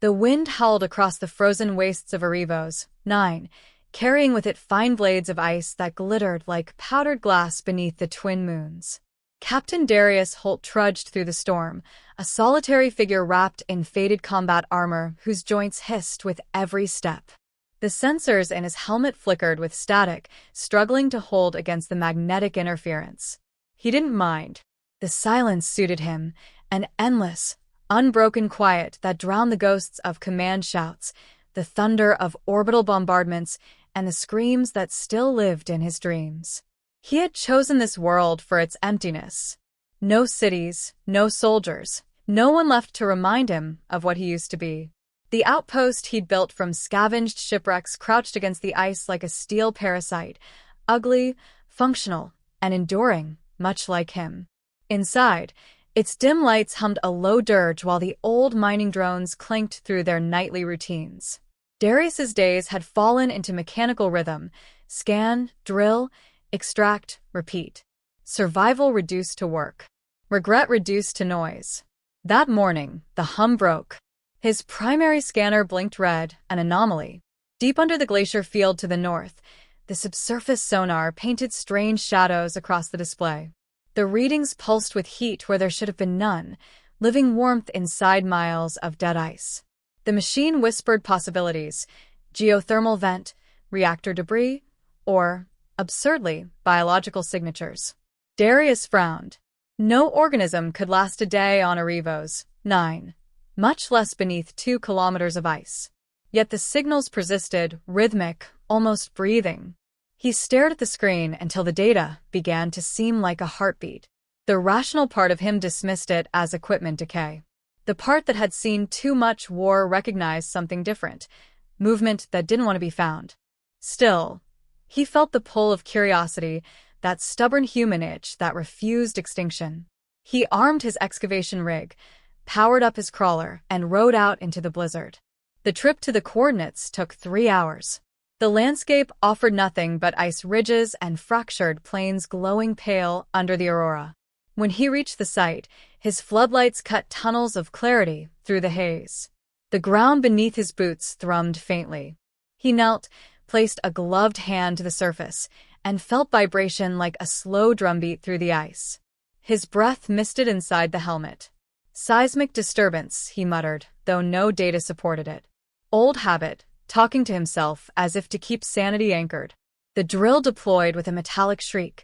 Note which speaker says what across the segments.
Speaker 1: The wind howled across the frozen wastes of Arivos, 9, carrying with it fine blades of ice that glittered like powdered glass beneath the twin moons. Captain Darius Holt trudged through the storm, a solitary figure wrapped in faded combat armor whose joints hissed with every step. The sensors in his helmet flickered with static, struggling to hold against the magnetic interference. He didn't mind. The silence suited him, an endless, unbroken quiet that drowned the ghosts of command shouts, the thunder of orbital bombardments, and the screams that still lived in his dreams. He had chosen this world for its emptiness. No cities, no soldiers, no one left to remind him of what he used to be. The outpost he'd built from scavenged shipwrecks crouched against the ice like a steel parasite, ugly, functional, and enduring, much like him. Inside, its dim lights hummed a low dirge while the old mining drones clanked through their nightly routines. Darius's days had fallen into mechanical rhythm: scan, drill, extract, repeat. Survival reduced to work. Regret reduced to noise. That morning, the hum broke. His primary scanner blinked red, an anomaly. Deep under the glacier field to the north, the subsurface sonar painted strange shadows across the display. The readings pulsed with heat where there should have been none, living warmth inside miles of dead ice. The machine whispered possibilities: geothermal vent, reactor debris, or, absurdly, biological signatures. Darius frowned. No organism could last a day on Arivos, 9, much less beneath 2 kilometers of ice. Yet the signals persisted, rhythmic, almost breathing. He stared at the screen until the data began to seem like a heartbeat. The rational part of him dismissed it as equipment decay. The part that had seen too much war recognized something different, movement that didn't want to be found. Still, he felt the pull of curiosity, that stubborn human itch that refused extinction. He armed his excavation rig, powered up his crawler, and rode out into the blizzard. The trip to the coordinates took 3 hours. The landscape offered nothing but ice ridges and fractured plains glowing pale under the aurora. When he reached the site, his floodlights cut tunnels of clarity through the haze. The ground beneath his boots thrummed faintly. He knelt, placed a gloved hand to the surface, and felt vibration like a slow drumbeat through the ice. His breath misted inside the helmet. Seismic disturbance, he muttered, though no data supported it. Old habit, talking to himself as if to keep sanity anchored. The drill deployed with a metallic shriek,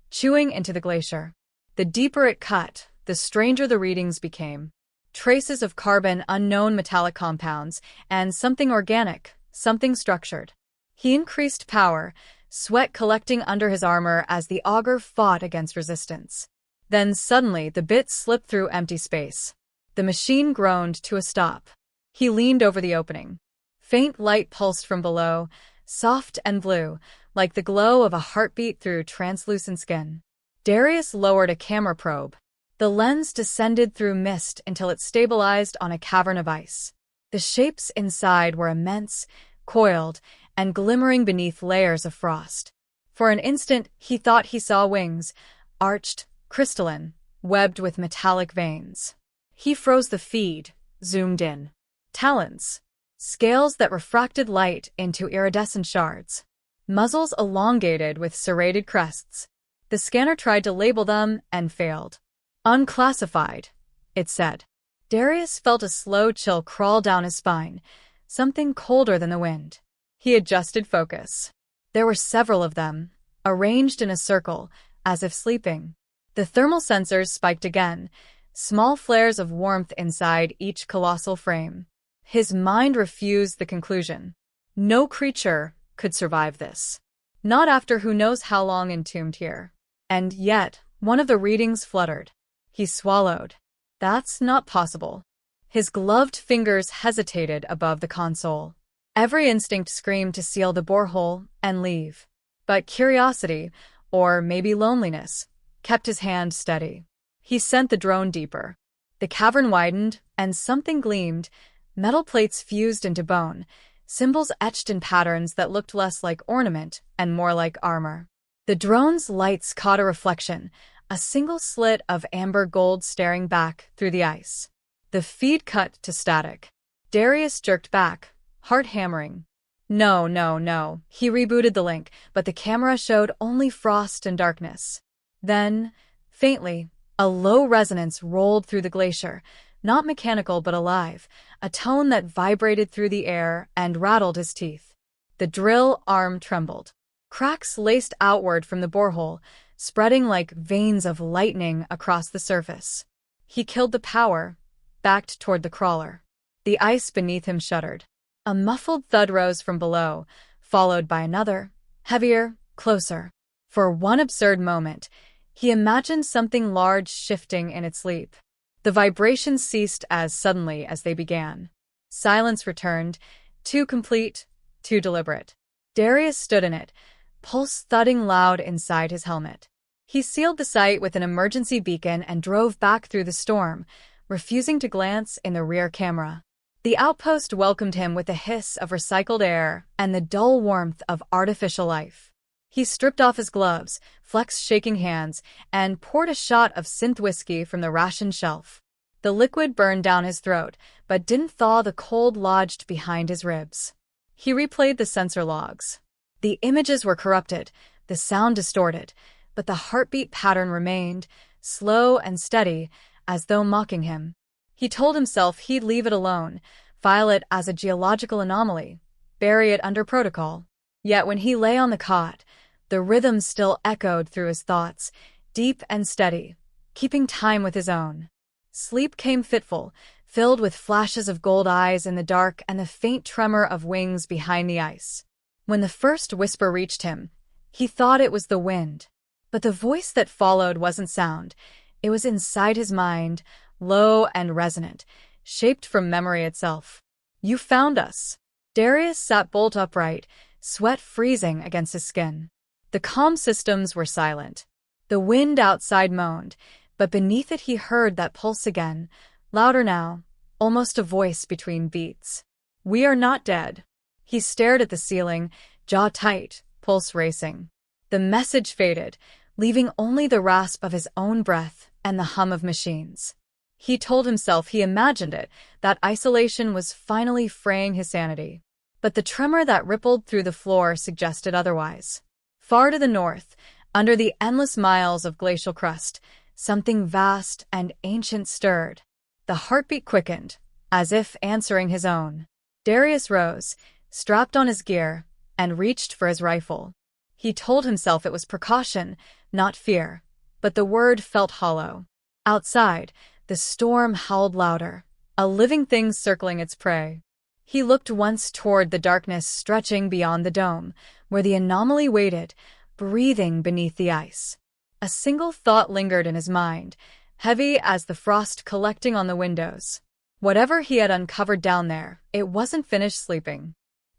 Speaker 1: chewing into the glacier. The deeper it cut, the stranger the readings became. Traces of carbon, unknown metallic compounds, and something organic, something structured. He increased power, sweat collecting under his armor as the auger fought against resistance. Then suddenly the bit slipped through empty space. The machine groaned to a stop. He leaned over the opening. Faint light pulsed from below, soft and blue, like the glow of a heartbeat through translucent skin. Darius lowered a camera probe. The lens descended through mist until it stabilized on a cavern of ice. The shapes inside were immense, coiled, and glimmering beneath layers of frost. For an instant, he thought he saw wings, arched, crystalline, webbed with metallic veins. He froze the feed, zoomed in. Talons. Scales that refracted light into iridescent shards. Muzzles elongated with serrated crests. The scanner tried to label them and failed. Unclassified, it said. Darius felt a slow chill crawl down his spine, something colder than the wind. He adjusted focus. There were several of them, arranged in a circle, as if sleeping. The thermal sensors spiked again, small flares of warmth inside each colossal frame. His mind refused the conclusion. No creature could survive this. Not after who knows how long entombed here. And yet, one of the readings fluttered. He swallowed. That's not possible. His gloved fingers hesitated above the console. Every instinct screamed to seal the borehole and leave. But curiosity, or maybe loneliness, kept his hand steady. He sent the drone deeper. The cavern widened, and something gleamed. Metal plates fused into bone, symbols etched in patterns that looked less like ornament and more like armor. The drone's lights caught a reflection, a single slit of amber gold staring back through the ice. The feed cut to static. Darius jerked back, heart hammering. No, no, no. He rebooted the link, but the camera showed only frost and darkness. Then, faintly, a low resonance rolled through the glacier, not mechanical but alive, a tone that vibrated through the air and rattled his teeth. The drill arm trembled. Cracks laced outward from the borehole, spreading like veins of lightning across the surface. He killed the power, backed toward the crawler. The ice beneath him shuddered. A muffled thud rose from below, followed by another, heavier, closer. For one absurd moment, he imagined something large shifting in its leap. The vibrations ceased as suddenly as they began. Silence returned, too complete, too deliberate. Darius stood in it, pulse thudding loud inside his helmet. He sealed the site with an emergency beacon and drove back through the storm, refusing to glance in the rear camera. The outpost welcomed him with a hiss of recycled air and the dull warmth of artificial life. He stripped off his gloves, flexed shaking hands, and poured a shot of synth whiskey from the ration shelf. The liquid burned down his throat, but didn't thaw the cold lodged behind his ribs. He replayed the sensor logs. The images were corrupted, the sound distorted, but the heartbeat pattern remained, slow and steady, as though mocking him. He told himself he'd leave it alone, file it as a geological anomaly, bury it under protocol. Yet when he lay on the cot, the rhythm still echoed through his thoughts, deep and steady, keeping time with his own. Sleep came fitful, filled with flashes of gold eyes in the dark and the faint tremor of wings behind the ice. When the first whisper reached him, he thought it was the wind. But the voice that followed wasn't sound. It was inside his mind, low and resonant, shaped from memory itself. You found us. Darius sat bolt upright, sweat freezing against his skin. The comm systems were silent. The wind outside moaned, but beneath it he heard that pulse again, louder now, almost a voice between beats. We are not dead. He stared at the ceiling, jaw tight, pulse racing. The message faded, leaving only the rasp of his own breath and the hum of machines. He told himself he imagined it, that isolation was finally fraying his sanity. But the tremor that rippled through the floor suggested otherwise. Far to the north, under the endless miles of glacial crust, something vast and ancient stirred. The heartbeat quickened, as if answering his own. Darius rose, strapped on his gear, and reached for his rifle. He told himself it was precaution, not fear, but the word felt hollow. Outside, the storm howled louder, a living thing circling its prey. He looked once toward the darkness stretching beyond the dome, where the anomaly waited, breathing beneath the ice. A single thought lingered in his mind, heavy as the frost collecting on the windows. Whatever he had uncovered down there, it wasn't finished sleeping.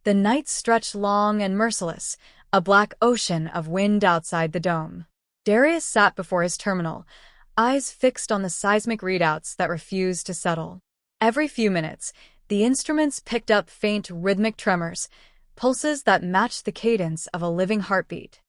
Speaker 1: The night stretched long and merciless, a black ocean of wind outside the dome. Darius sat before his terminal, eyes fixed on the seismic readouts that refused to settle. Every few minutes, the instruments picked up faint rhythmic tremors, pulses that matched the cadence of a living heartbeat.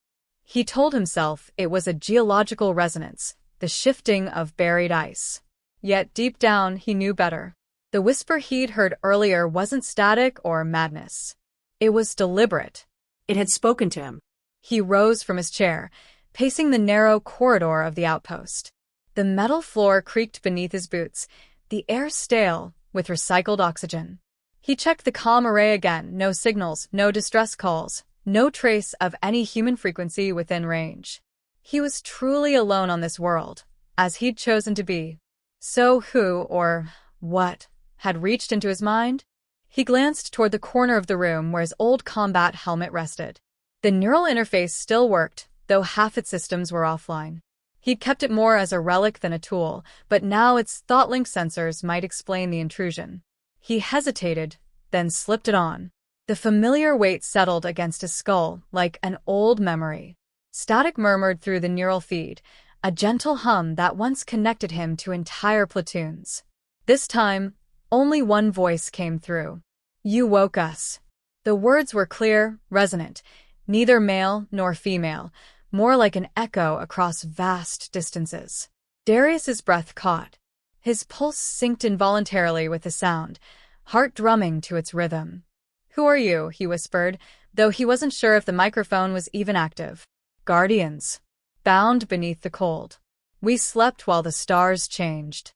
Speaker 1: He told himself it was a geological resonance, the shifting of buried ice. Yet deep down, he knew better. The whisper he'd heard earlier wasn't static or madness. It was deliberate.
Speaker 2: It had spoken to him.
Speaker 1: He rose from his chair, pacing the narrow corridor of the outpost. The metal floor creaked beneath his boots, the air stale with recycled oxygen. He checked the comm array again, no signals, no distress calls, no trace of any human frequency within range. He was truly alone on this world, as he'd chosen to be. So who, or what, had reached into his mind? He glanced toward the corner of the room where his old combat helmet rested. The neural interface still worked, though half its systems were offline. He'd kept it more as a relic than a tool, but now its thought-link sensors might explain the intrusion. He hesitated, then slipped it on. The familiar weight settled against his skull like an old memory. Static murmured through the neural feed, a gentle hum that once connected him to entire platoons. This time, only one voice came through. You woke us. The words were clear, resonant, neither male nor female, more like an echo across vast distances. Darius's breath caught. His pulse synced involuntarily with the sound, heart drumming to its rhythm. "Who are you?" he whispered, though he wasn't sure if the microphone was even active. "Guardians. Bound beneath the cold. We slept while the stars changed."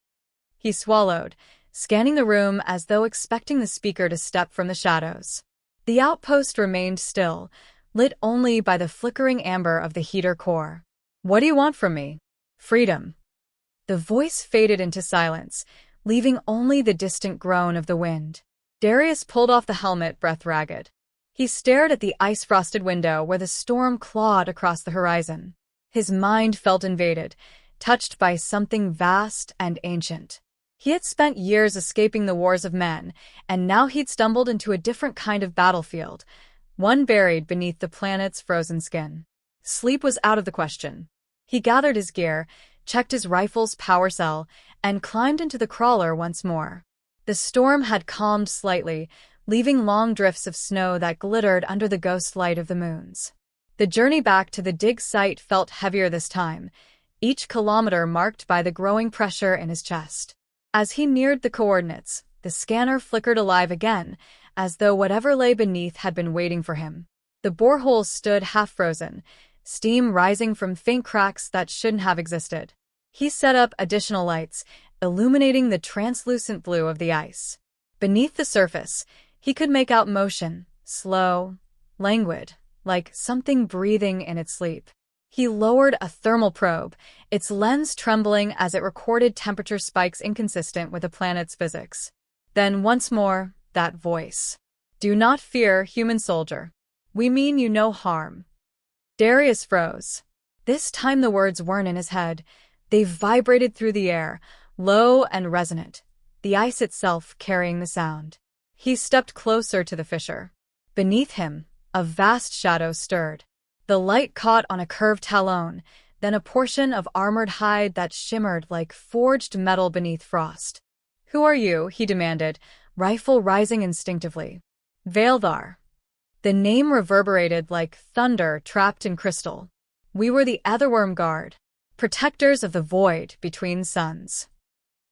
Speaker 1: He swallowed, scanning the room as though expecting the speaker to step from the shadows. The outpost remained still, lit only by the flickering amber of the heater core. "What do you want from me?" "Freedom." The voice faded into silence, leaving only the distant groan of the wind. Darius pulled off the helmet, breath ragged. He stared at the ice-frosted window where the storm clawed across the horizon. His mind felt invaded, touched by something vast and ancient. He had spent years escaping the wars of men, and now he'd stumbled into a different kind of battlefield, one buried beneath the planet's frozen skin. Sleep was out of the question. He gathered his gear, checked his rifle's power cell, and climbed into the crawler once more. The storm had calmed slightly, leaving long drifts of snow that glittered under the ghost light of the moons. The journey back to the dig site felt heavier this time, each kilometer marked by the growing pressure in his chest. As he neared the coordinates, the scanner flickered alive again, as though whatever lay beneath had been waiting for him. The boreholes stood half-frozen, steam rising from faint cracks that shouldn't have existed. He set up additional lights, illuminating the translucent blue of the ice. Beneath the surface, he could make out motion, slow, languid, like something breathing in its sleep. He lowered a thermal probe, its lens trembling as it recorded temperature spikes inconsistent with the planet's physics. Then once more, that voice. "Do not fear, human soldier. We mean you no harm." Darius froze. This time the words weren't in his head. They vibrated through the air, low and resonant, the ice itself carrying the sound. He stepped closer to the fissure. Beneath him, a vast shadow stirred. The light caught on a curved talon, then a portion of armored hide that shimmered like forged metal beneath frost. "Who are you?" he demanded, rifle rising instinctively. "Veilthar." The name reverberated like thunder trapped in crystal. "We were the Etherworm Guard, protectors of the void between suns."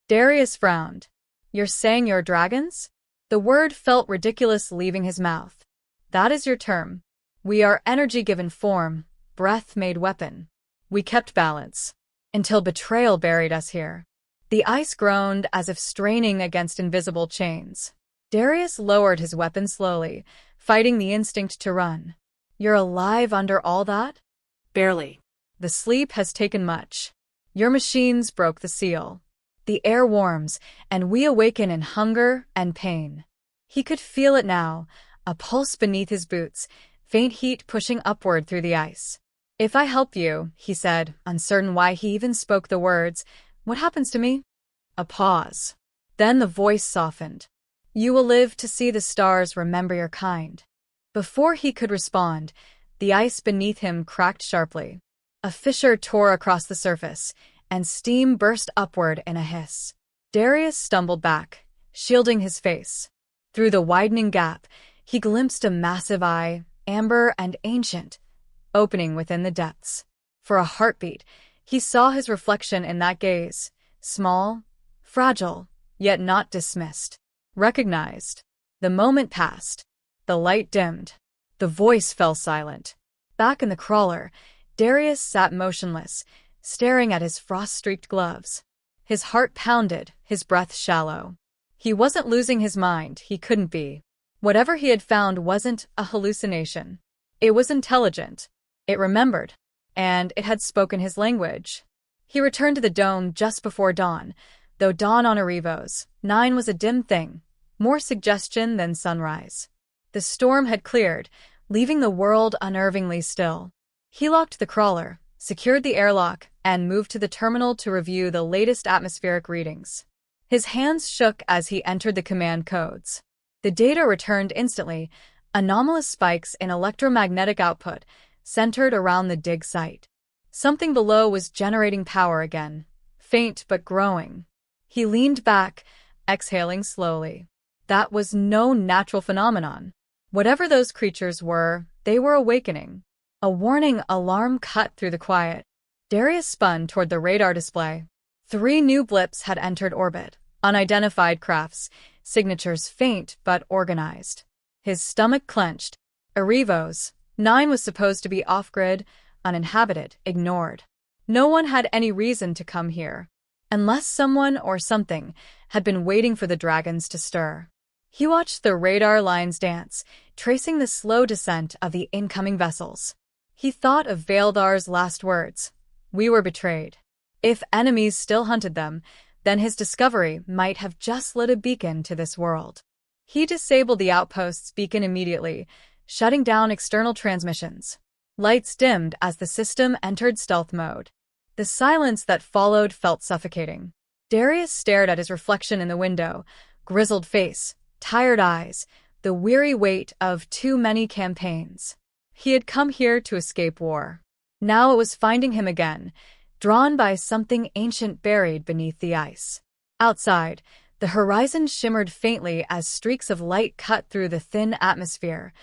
Speaker 1: Darius frowned. "You're saying you're dragons?" The word felt ridiculous leaving his mouth. "That is your term. We are energy given form, breath made weapon. We kept balance. Until betrayal buried us here." The ice groaned as if straining against invisible chains. Darius lowered his weapon slowly, fighting the instinct to run. "You're alive under all that?"
Speaker 2: "Barely.
Speaker 1: "The sleep has taken much. Your machines broke the seal. The air warms, and we awaken in hunger and pain." He could feel it now, a pulse beneath his boots, faint heat pushing upward through the ice. "If I help you," he said, uncertain why he even spoke the words, "what happens to me?" A pause. Then the voice softened. "You will live to see the stars remember your kind." Before he could respond, the ice beneath him cracked sharply. A fissure tore across the surface, and steam burst upward in a hiss. Darius stumbled back, shielding his face. Through the widening gap, he glimpsed a massive eye, amber and ancient, opening within the depths. For a heartbeat, he saw his reflection in that gaze, small, fragile, yet not dismissed. Recognized. The moment passed. The light dimmed. The voice fell silent. Back in the crawler, Darius sat motionless, staring at his frost-streaked gloves. His heart pounded, his breath shallow. He wasn't losing his mind, he couldn't be. Whatever he had found wasn't a hallucination. It was intelligent. It remembered. And it had spoken his language. He returned to the dome just before dawn, though dawn on Arivos, 9 was a dim thing, more suggestion than sunrise. The storm had cleared, leaving the world unnervingly still. He locked the crawler, secured the airlock, and moved to the terminal to review the latest atmospheric readings. His hands shook as he entered the command codes. The data returned instantly, anomalous spikes in electromagnetic output, centered around the dig site. Something below was generating power again, faint but growing. He leaned back, exhaling slowly. That was no natural phenomenon. Whatever those creatures were, they were awakening. A warning alarm cut through the quiet. Darius spun toward the radar display. 3 new blips had entered orbit, unidentified crafts, signatures faint but organized. His stomach clenched. Arrivos. 9 was supposed to be off-grid, uninhabited, ignored. No one had any reason to come here, unless someone or something had been waiting for the dragons to stir. He watched the radar lines dance, tracing the slow descent of the incoming vessels. He thought of Vael'Thar's last words. We were betrayed. If enemies still hunted them, then his discovery might have just lit a beacon to this world. He disabled the outpost's beacon immediately, shutting down external transmissions. Lights dimmed as the system entered stealth mode. The silence that followed felt suffocating. Darius stared at his reflection in the window, grizzled face, tired eyes, the weary weight of too many campaigns. He had come here to escape war. Now it was finding him again, drawn by something ancient buried beneath the ice. Outside, the horizon shimmered faintly as streaks of light cut through the thin atmosphere.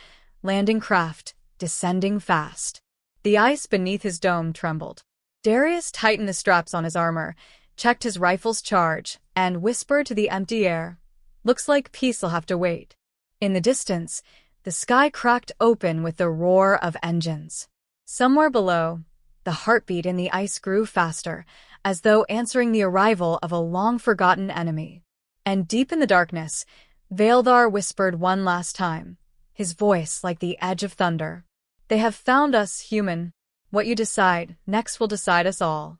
Speaker 1: Landing craft, descending fast. The ice beneath his dome trembled. Darius tightened the straps on his armor, checked his rifle's charge, and whispered to the empty air, "Looks like peace'll have to wait." In the distance, the sky cracked open with the roar of engines. Somewhere below, the heartbeat in the ice grew faster, as though answering the arrival of a long-forgotten enemy. And deep in the darkness, Vael'Thar whispered one last time, his voice like the edge of thunder. "They have found us, human. What you decide next will decide us all."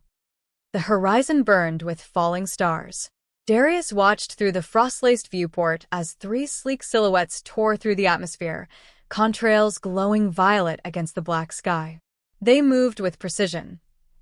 Speaker 1: The horizon burned with falling stars. Darius watched through the frost-laced viewport as 3 sleek silhouettes tore through the atmosphere, contrails glowing violet against the black sky. They moved with precision,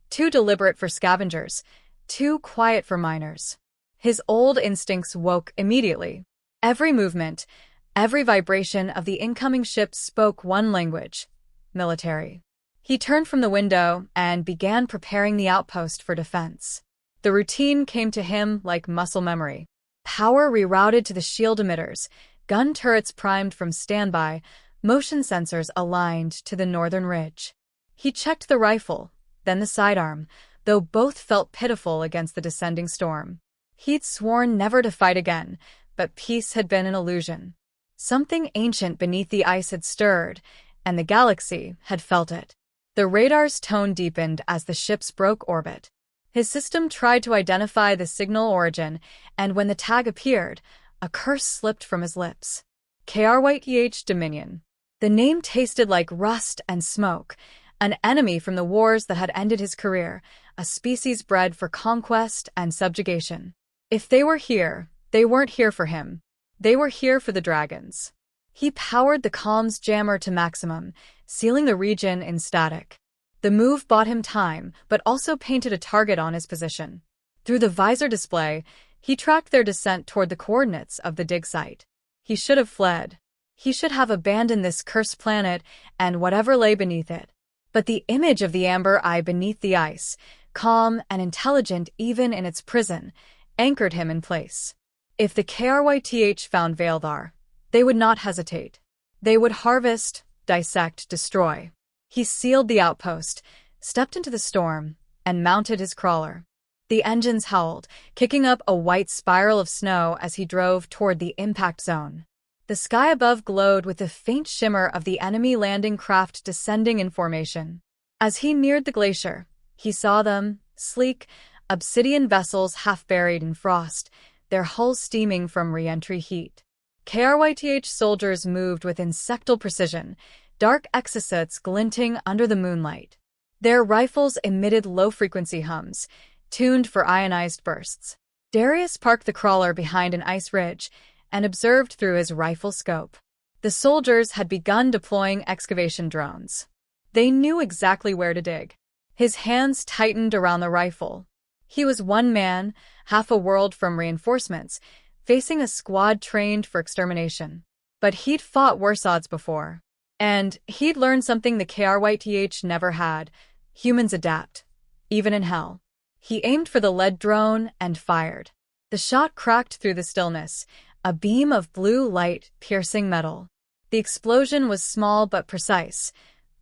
Speaker 1: too deliberate for scavengers, too quiet for miners. His old instincts woke immediately. Every movement, every vibration of the incoming ship spoke one language: military. He turned from the window and began preparing the outpost for defense. The routine came to him like muscle memory. Power rerouted to the shield emitters, gun turrets primed from standby, motion sensors aligned to the northern ridge. He checked the rifle, then the sidearm, though both felt pitiful against the descending storm. He'd sworn never to fight again, but peace had been an illusion. Something ancient beneath the ice had stirred, and the galaxy had felt it. The radar's tone deepened as the ships broke orbit. His system tried to identify the signal origin, and when the tag appeared, a curse slipped from his lips. KRYTH Dominion. The name tasted like rust and smoke, an enemy from the wars that had ended his career, a species bred for conquest and subjugation. If they were here, they weren't here for him. They were here for the dragons. He powered the comms jammer to maximum, sealing the region in static. The move bought him time, but also painted a target on his position. Through the visor display, he tracked their descent toward the coordinates of the dig site. He should have fled. He should have abandoned this cursed planet and whatever lay beneath it. But the image of the amber eye beneath the ice, calm and intelligent even in its prison, anchored him in place. If the KRYTH found Vael'Thar, they would not hesitate. They would harvest, dissect, destroy. He sealed the outpost, stepped into the storm, and mounted his crawler. The engines howled, kicking up a white spiral of snow as he drove toward the impact zone. The sky above glowed with the faint shimmer of the enemy landing craft descending in formation. As he neared the glacier, he saw them, sleek, obsidian vessels half buried in frost, their hulls steaming from re-entry heat. KRYTH soldiers moved with insectal precision, dark exosuits glinting under the moonlight. Their rifles emitted low-frequency hums, tuned for ionized bursts. Darius parked the crawler behind an ice ridge and observed through his rifle scope. The soldiers had begun deploying excavation drones. They knew exactly where to dig. His hands tightened around the rifle. He was one man, half a world from reinforcements, facing a squad trained for extermination. But he'd fought worse odds before. And he'd learned something the KRYTH never had. Humans adapt, even in hell. He aimed for the lead drone and fired. The shot cracked through the stillness, a beam of blue light piercing metal. The explosion was small but precise,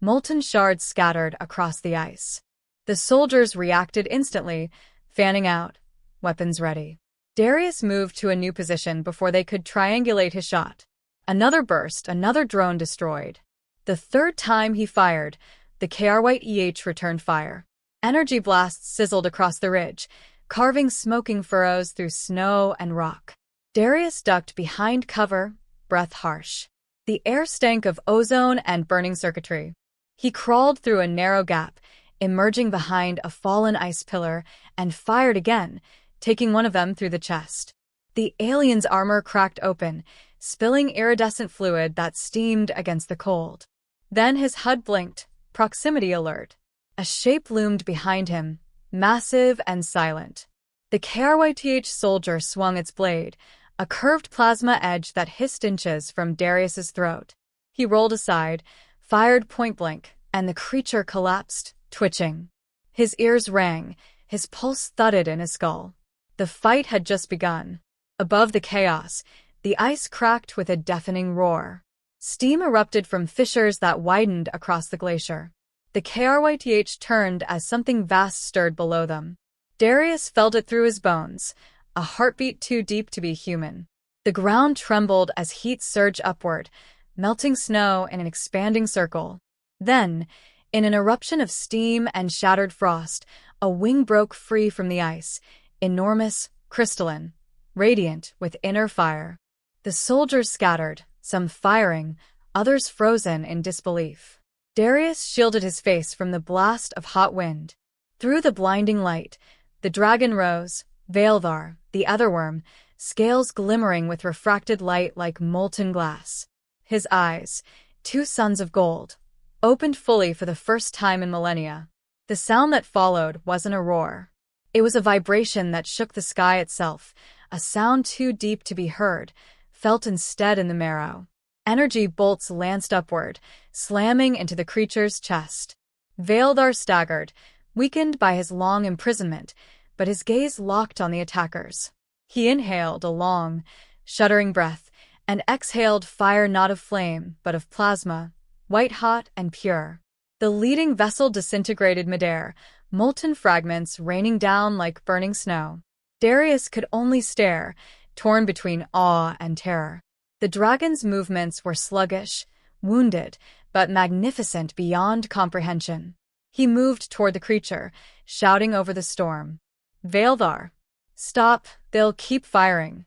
Speaker 1: molten shards scattered across the ice. The soldiers reacted instantly, fanning out, weapons ready. Darius moved to a new position before they could triangulate his shot. Another burst, another drone destroyed. The third time he fired, the KRYTH returned fire. Energy blasts sizzled across the ridge, carving smoking furrows through snow and rock. Darius ducked behind cover, breath harsh. The air stank of ozone and burning circuitry. He crawled through a narrow gap, emerging behind a fallen ice pillar, and fired again, taking one of them through the chest. The alien's armor cracked open, spilling iridescent fluid that steamed against the cold. Then his HUD blinked, proximity alert. A shape loomed behind him, massive and silent. The KRYTH soldier swung its blade, a curved plasma edge that hissed inches from Darius's throat. He rolled aside, fired point-blank, and the creature collapsed, twitching. His ears rang, his pulse thudded in his skull. The fight had just begun. Above the chaos, the ice cracked with a deafening roar. Steam erupted from fissures that widened across the glacier. The KRYTH turned as something vast stirred below them. Darius felt it through his bones, a heartbeat too deep to be human. The ground trembled as heat surged upward, melting snow in an expanding circle. Then, in an eruption of steam and shattered frost, a wing broke free from the ice, enormous, crystalline, radiant with inner fire. The soldiers scattered, some firing, others frozen in disbelief. Darius shielded his face from the blast of hot wind. Through the blinding light, the dragon rose, Veilvar, the otherworm, scales glimmering with refracted light like molten glass. His eyes, two suns of gold, opened fully for the first time in millennia. The sound that followed wasn't a roar. It was a vibration that shook the sky itself, a sound too deep to be heard, felt instead in the marrow. Energy bolts lanced upward, slamming into the creature's chest. Veilvar staggered, weakened by his long imprisonment, but his gaze locked on the attackers. He inhaled a long, shuddering breath, and exhaled fire not of flame, but of plasma, white-hot and pure. The leading vessel disintegrated midair, molten fragments raining down like burning snow. Darius could only stare, torn between awe and terror. The dragon's movements were sluggish, wounded, but magnificent beyond comprehension. He moved toward the creature, shouting over the storm. Veilvar, stop, they'll keep firing.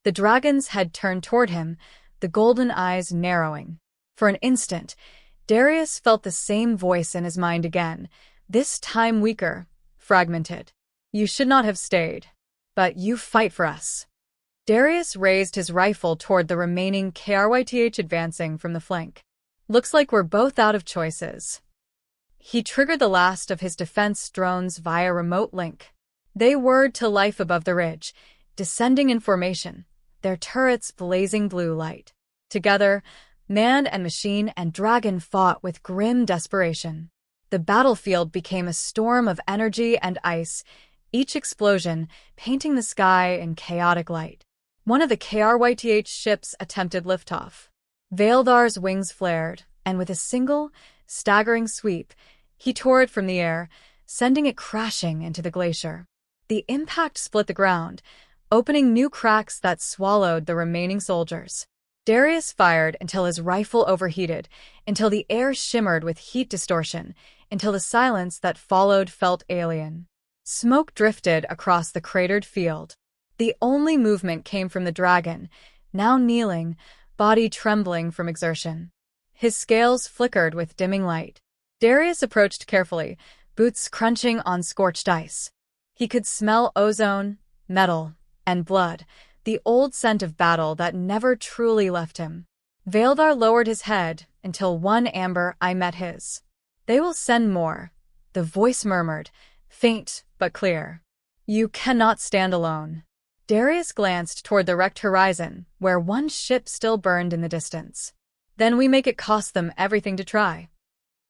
Speaker 1: The dragon's head turned toward him, the golden eyes narrowing. For an instant, Darius felt the same voice in his mind again, this time weaker, fragmented. You should not have stayed. But you fight for us. Darius raised his rifle toward the remaining KRYTH advancing from the flank. Looks like we're both out of choices. He triggered the last of his defense drones via remote link. They whirred to life above the ridge, descending in formation, their turrets blazing blue light. Together, man and machine and dragon fought with grim desperation. The battlefield became a storm of energy and ice, each explosion painting the sky in chaotic light. One of the KRYTH ships attempted liftoff. Veilvar's wings flared, and with a single, staggering sweep, he tore it from the air, sending it crashing into the glacier. The impact split the ground, opening new cracks that swallowed the remaining soldiers. Darius fired until his rifle overheated, until the air shimmered with heat distortion, until the silence that followed felt alien. Smoke drifted across the cratered field. The only movement came from the dragon, now kneeling, body trembling from exertion. His scales flickered with dimming light. Darius approached carefully, boots crunching on scorched ice. He could smell ozone, metal, and blood, the old scent of battle that never truly left him. Veilvar lowered his head until one amber eye met his. They will send more, the voice murmured, faint but clear. You cannot stand alone. Darius glanced toward the wrecked horizon, where one ship still burned in the distance. Then we make it cost them everything to try.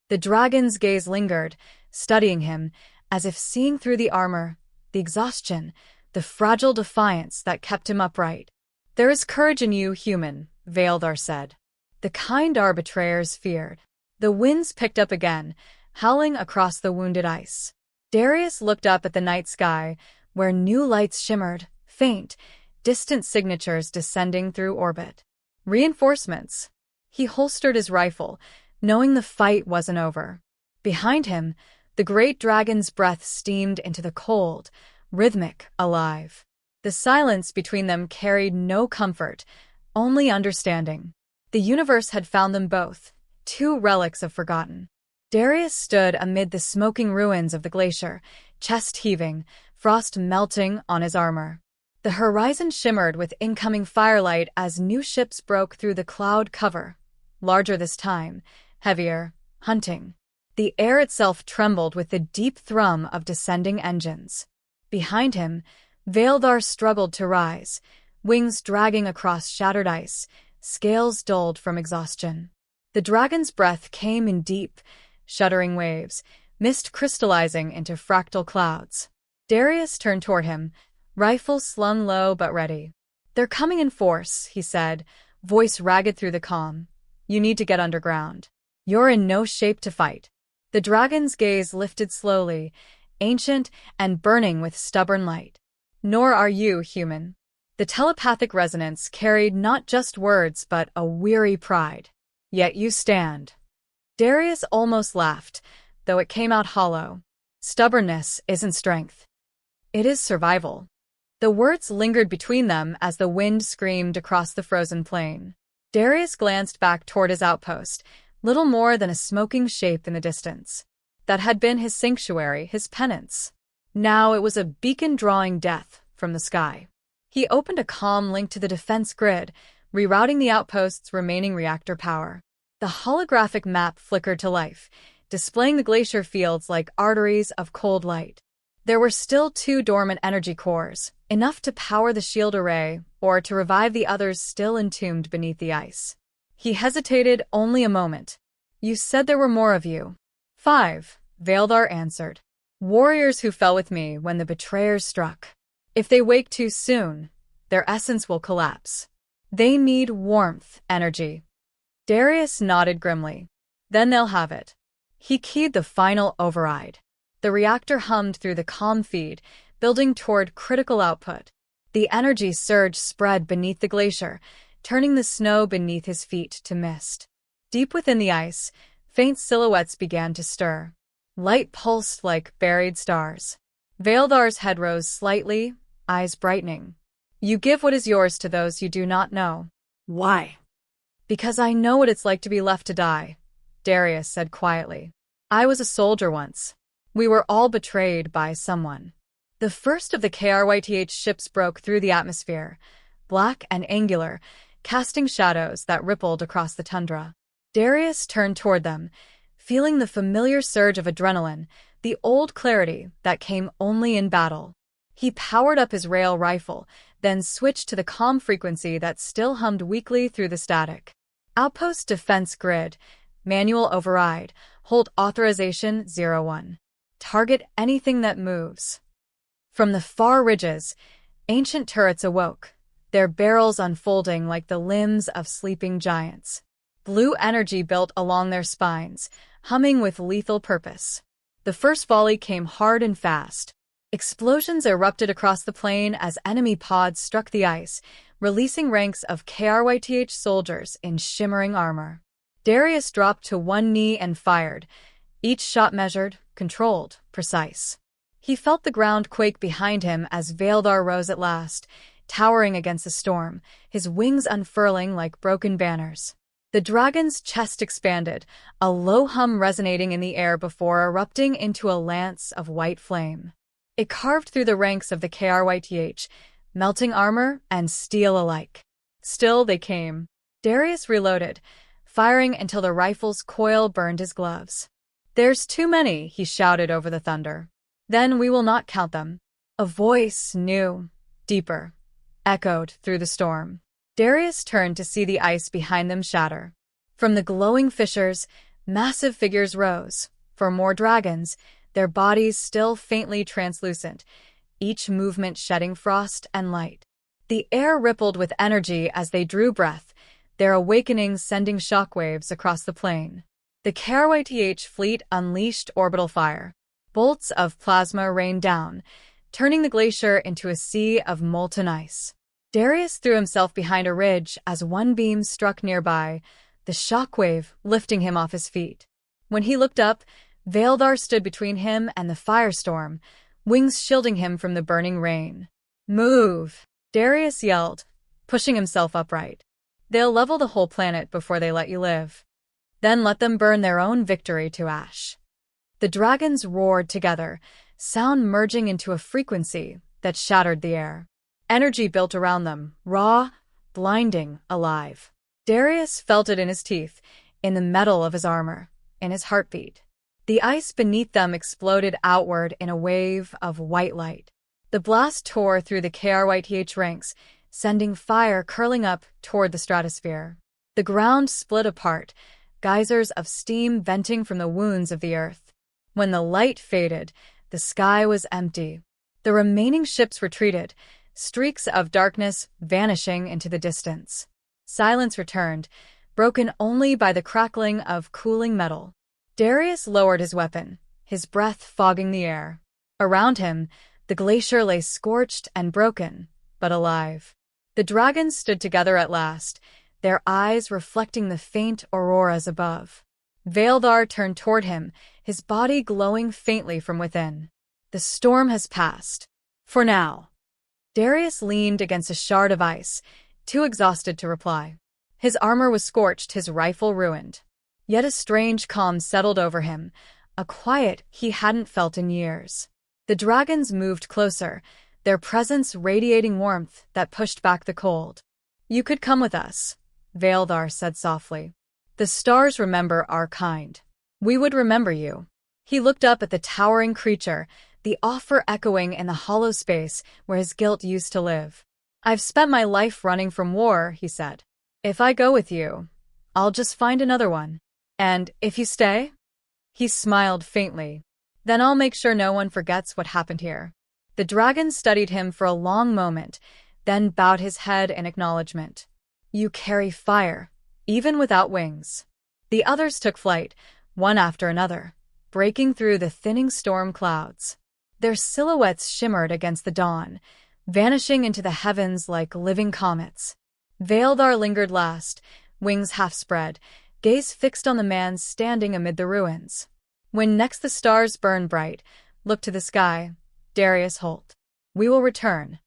Speaker 1: The dragon's gaze lingered, studying him, as if seeing through the armor, the exhaustion, the fragile defiance that kept him upright. There is courage in you, human, Veilvar said. The kind our betrayers feared. The winds picked up again, howling across the wounded ice. Darius looked up at the night sky, where new lights shimmered, Faint, distant signatures descending through orbit. Reinforcements. He holstered his rifle, knowing the fight wasn't over. Behind him, the great dragon's breath steamed into the cold, rhythmic, alive. The silence between them carried no comfort, only understanding. The universe had found them both, two relics of forgotten. Darius stood amid the smoking ruins of the glacier, chest heaving, frost melting on his armor. The horizon shimmered with incoming firelight as new ships broke through the cloud cover. Larger this time, heavier, hunting. The air itself trembled with the deep thrum of descending engines. Behind him, Veildar struggled to rise, wings dragging across shattered ice, scales dulled from exhaustion. The dragon's breath came in deep, shuddering waves, mist crystallizing into fractal clouds. Darius turned toward him, rifle slung low but ready. "They're coming in force," he said, voice ragged through the calm. "You need to get underground. You're in no shape to fight." The dragon's gaze lifted slowly, ancient and burning with stubborn light. "Nor are you, human." The telepathic resonance carried not just words but a weary pride. "Yet you stand." Darius almost laughed, though it came out hollow. "Stubbornness isn't strength. It is survival." The words lingered between them as the wind screamed across the frozen plain. Darius glanced back toward his outpost, little more than a smoking shape in the distance. That had been his sanctuary, his penance. Now it was a beacon drawing death from the sky. He opened a comm link to the defense grid, rerouting the outpost's remaining reactor power. The holographic map flickered to life, displaying the glacier fields like arteries of cold light. There were still 2 dormant energy cores, enough to power the shield array or to revive the others still entombed beneath the ice. He hesitated only a moment. "You said there were more of you." 5, Veildar answered. "Warriors who fell with me when the betrayers struck. If they wake too soon, their essence will collapse. They need warmth, energy." Darius nodded grimly. "Then they'll have it." He keyed the final override. The reactor hummed through the comm feed, building toward critical output. The energy surge spread beneath the glacier, turning the snow beneath his feet to mist. Deep within the ice, faint silhouettes began to stir. Light pulsed like buried stars. Veildar's head rose slightly, eyes brightening. "You give what is yours to those you do not know." "Why?" "Because I know what it's like to be left to die," Darius said quietly. "I was a soldier once. We were all betrayed by someone." The first of the KRYTH ships broke through the atmosphere, black and angular, casting shadows that rippled across the tundra. Darius turned toward them, feeling the familiar surge of adrenaline, the old clarity that came only in battle. He powered up his rail rifle, then switched to the comm frequency that still hummed weakly through the static. "Outpost defense grid, manual override, hold authorization 01. Target anything that moves." From the far ridges, ancient turrets awoke, their barrels unfolding like the limbs of sleeping giants. Blue energy built along their spines, humming with lethal purpose. The first volley came hard and fast. Explosions erupted across the plain as enemy pods struck the ice, releasing ranks of KRYTH soldiers in shimmering armor. Darius dropped to one knee and fired, each shot measured, controlled, precise. He felt the ground quake behind him as Veildar rose at last, towering against the storm, his wings unfurling like broken banners. The dragon's chest expanded, a low hum resonating in the air before erupting into a lance of white flame. It carved through the ranks of the KRYTH, melting armor and steel alike. Still they came. Darius reloaded, firing until the rifle's coil burned his gloves. "There's too many," he shouted over the thunder. "Then we will not count them." A voice, new, deeper, echoed through the storm. Darius turned to see the ice behind them shatter. From the glowing fissures, massive figures rose. For more dragons, their bodies still faintly translucent, each movement shedding frost and light. The air rippled with energy as they drew breath, their awakening sending shockwaves across the plain. The KRYTH fleet unleashed orbital fire. Bolts of plasma rained down, turning the glacier into a sea of molten ice. Darius threw himself behind a ridge as one beam struck nearby, the shockwave lifting him off his feet. When he looked up, Veldar stood between him and the firestorm, wings shielding him from the burning rain. "Move!" Darius yelled, pushing himself upright. "They'll level the whole planet before they let you live. Then let them burn their own victory to ash." The dragons roared together, sound merging into a frequency that shattered the air. Energy built around them, raw, blinding, alive. Darius felt it in his teeth, in the metal of his armor, in his heartbeat. The ice beneath them exploded outward in a wave of white light. The blast tore through the KRYTH ranks, sending fire curling up toward the stratosphere. The ground split apart, geysers of steam venting from the wounds of the earth. When the light faded, the sky was empty. The remaining ships retreated, streaks of darkness vanishing into the distance. Silence returned, broken only by the crackling of cooling metal. Darius lowered his weapon, his breath fogging the air. Around him, the glacier lay scorched and broken, but alive. The dragons stood together at last, their eyes reflecting the faint auroras above. Veldar turned toward him, his body glowing faintly from within. "The storm has passed. For now." Darius leaned against a shard of ice, too exhausted to reply. His armor was scorched, his rifle ruined. Yet a strange calm settled over him, a quiet he hadn't felt in years. The dragons moved closer, their presence radiating warmth that pushed back the cold. "You could come with us," Veldar said softly. "The stars remember our kind. We would remember you." He looked up at the towering creature, the offer echoing in the hollow space where his guilt used to live. "I've spent my life running from war," he said. "If I go with you, I'll just find another one. And if you stay?" He smiled faintly. "Then I'll make sure no one forgets what happened here." The dragon studied him for a long moment, then bowed his head in acknowledgement. "You carry fire, even without wings." The others took flight, one after another, breaking through the thinning storm clouds. Their silhouettes shimmered against the dawn, vanishing into the heavens like living comets. Veldar lingered last, wings half spread, gaze fixed on the man standing amid the ruins. "When next the stars burn bright, look to the sky, Darius Holt. We will return."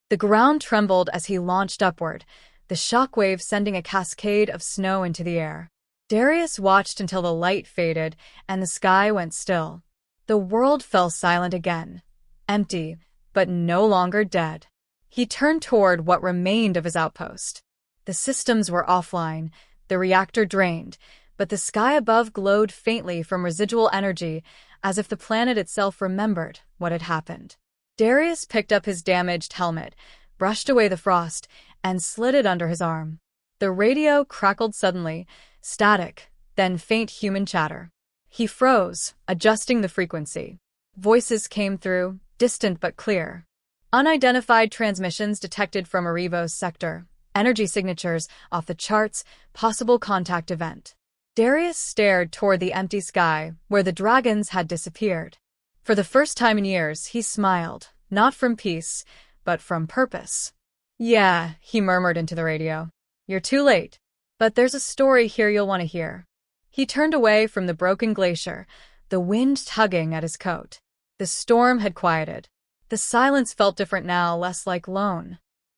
Speaker 1: The ground trembled as he launched upward, the shockwave sending a cascade of snow into the air. Darius watched until the light faded and the sky went still. The world fell silent again, empty, but no longer dead. He turned toward what remained of his outpost. The systems were offline, the reactor drained, but the sky above glowed faintly from residual energy, as if the planet itself remembered what had happened. Darius picked up his damaged helmet, brushed away the frost, and slid it under his arm. The radio crackled suddenly, static, then faint human chatter. He froze, adjusting the frequency. Voices came through, distant but clear. Unidentified transmissions detected from Arrivo's sector. Energy signatures off the charts, possible contact event. Darius stared toward the empty sky, where the dragons had disappeared. For the first time in years, he smiled, not from peace, but from purpose. "Yeah," he murmured into the radio. "You're too late. But there's a story here you'll want to hear." He turned away from the broken glacier, the wind tugging at his coat. The storm had quieted. The silence felt different now, less like lone.